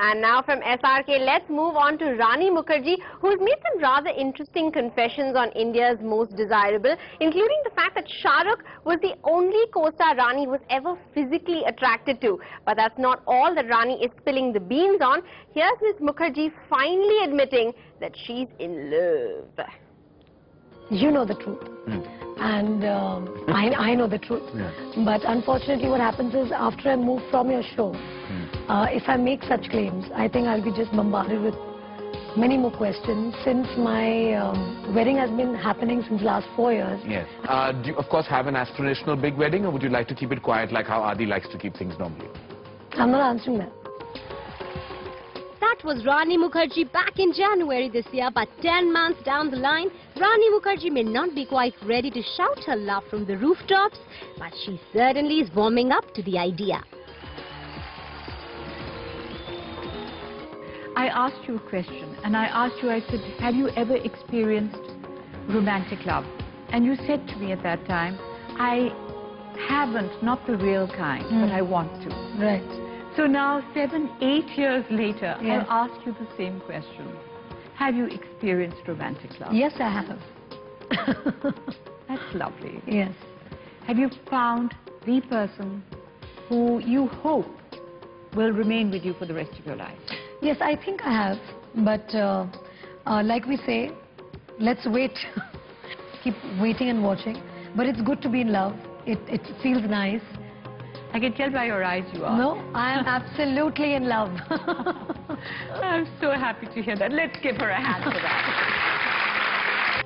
And now from SRK, let's move on to Rani Mukherjee, who's made some rather interesting confessions on India's most desirable, including the fact that Shah Rukh was the only co-star Rani was ever physically attracted to. But that's not all that Rani is spilling the beans on. Here's Ms. Mukherjee finally admitting that she's in love. You know the truth. And I know the truth. Yeah. But unfortunately what happens is after I move from your show, if I make such claims, I think I'll be just bombarded with many more questions since my wedding has been happening since last 4 years. Yes. Do you, of course, have an aspirational big wedding, or would you like to keep it quiet like how Adi likes to keep things normally? I'm not answering that. That was Rani Mukherjee back in January this year, but 10 months down the line, Rani Mukherjee may not be quite ready to shout her love from the rooftops, but she certainly is warming up to the idea. I asked you a question, and I asked you, I said, have you ever experienced romantic love? And you said to me at that time, I haven't, not the real kind, but I want to. Right. So now, 7, 8 years later, Yes. I'll ask you the same question. Have you experienced romantic love? Yes, I have. That's lovely. Yes. Have you found the person who you hope will remain with you for the rest of your life? Yes, I think I have. But like we say, let's wait. Keep waiting and watching. But it's good to be in love. It feels nice. I can tell by your eyes you are. No, I am absolutely in love. I'm so happy to hear that. Let's give her a hand for that.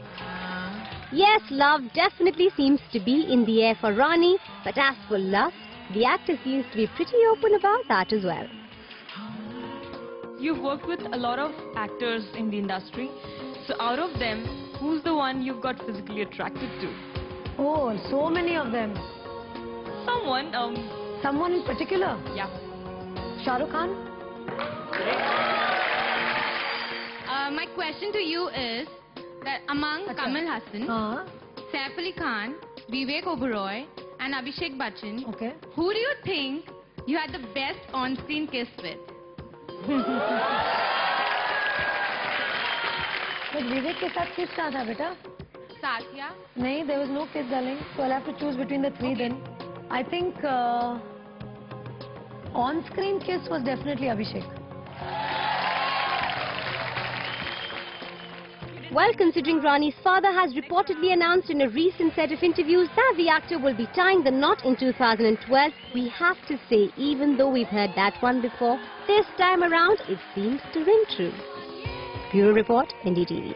Yes, love definitely seems to be in the air for Rani, but as for lust, the actor seems to be pretty open about that as well. You've worked with a lot of actors in the industry. So out of them, who's the one you've got physically attracted to? Oh, so many of them. Someone, Someone in particular? yeah. Shah Rukh Khan? My question to you is that among Kamal Haasan, Saif Ali Khan, Vivek Oberoi and Abhishek Bachchan, Okay. who do you think you had the best on-screen kiss with? But Vivek ke sath kiss kahan tha, beta? Satya? No, there was no kiss, darling. So I'll have to choose between the three then. I think on-screen kiss was definitely Abhishek. Well, considering Rani's father has reportedly announced in a recent set of interviews that the actor will be tying the knot in 2012, we have to say, even though we've heard that one before, this time around it seems to ring true. Bureau Report, NDTV.